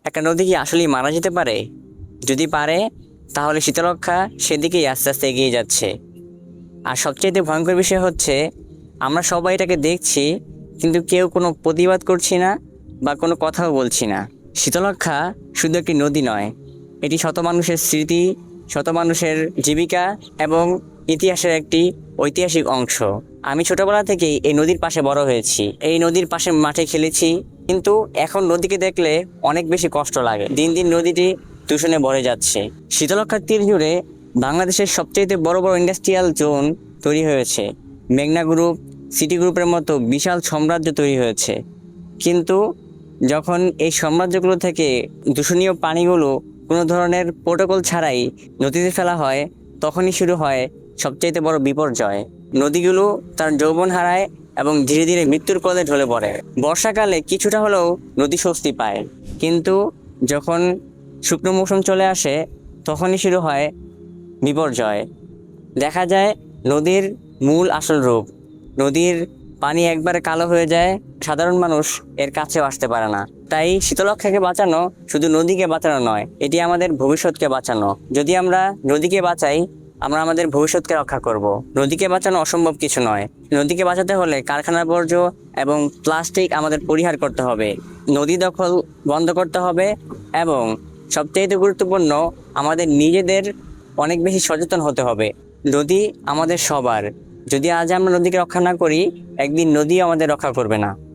একটা নদী কি আসলেই মারা যেতে পারে? যদি পারে, তাহলে শীতলক্ষ্যা সেদিকেই আস্তে আস্তে এগিয়ে যাচ্ছে। আর সবচেয়ে ভয়ঙ্কর বিষয় হচ্ছে, আমরা সবাই এটাকে দেখছি, কিন্তু কেউ কোনো প্রতিবাদ করছি না বা কোনো কথাও বলছি না। শীতলক্ষ্যা শুধু একটি নদী নয়, এটি শত মানুষের স্মৃতি, শত মানুষের জীবিকা এবং ইতিহাসের একটি ঐতিহাসিক অংশ। আমি ছোটবেলা থেকেই এই নদীর পাশে বড় হয়েছি, এই নদীর পাশে মাঠে খেলেছি, কিন্তু এখন নদীকে দেখলে অনেক বেশি কষ্ট লাগে। দিন দিন নদীটি দূষণে ভরে যাচ্ছে। শীতলক্ষ্যার তীর জুড়ে বাংলাদেশের সবচেয়ে বড় বড় ইন্ডাস্ট্রিয়াল জোন তৈরি হয়েছে। মেঘনা গ্রুপ, সিটি গ্রুপের মতো বিশাল সাম্রাজ্য তৈরি হয়েছে। কিন্তু যখন এই সাম্রাজ্যগুলো থেকে দূষণীয় পানিগুলো কোনো ধরনের প্রোটোকল ছাড়াই নদীতে ফেলা হয়, তখনই শুরু হয় সবচেয়ে বড় বিপর্যয়। নদীগুলো তার যৌবন হারায় এবং ধীরে ধীরে মৃত্যুর কোলে ঢলে পড়ে। বর্ষাকালে কিছুটা হলেও নদী স্বস্তি পায়, কিন্তু যখন শুকনো মৌসুম চলে আসে, তখনই শুরু হয় বিপর্যয়। দেখা যায় নদীর মূল আসল রূপ, নদীর পানি একবারে কালো হয়ে যায়, সাধারণ মানুষ এর কাছেও আসতে পারে না। তাই শীতলক্ষ্যাকে বাঁচানো শুধু নদীকে বাঁচানো নয়, এটি আমাদের ভবিষ্যৎকে বাঁচানো। যদি আমরা নদীকে বাঁচাই, আমরা আমাদের ভবিষ্যৎকে রক্ষা করব। নদীকে বাঁচানো অসম্ভব কিছু নয়। নদীকে বাঁচাতে হলে কারখানার বর্জ্য এবং প্লাস্টিক আমাদের পরিহার করতে হবে, নদী দখল বন্ধ করতে হবে এবং সবচেয়ে গুরুত্বপূর্ণ, আমাদের নিজেদের অনেক বেশি সচেতন হতে হবে। নদী আমাদের সবার। যদি আজ আমরা নদীকে রক্ষা না করি, একদিন নদী আমাদের রক্ষা করবে না।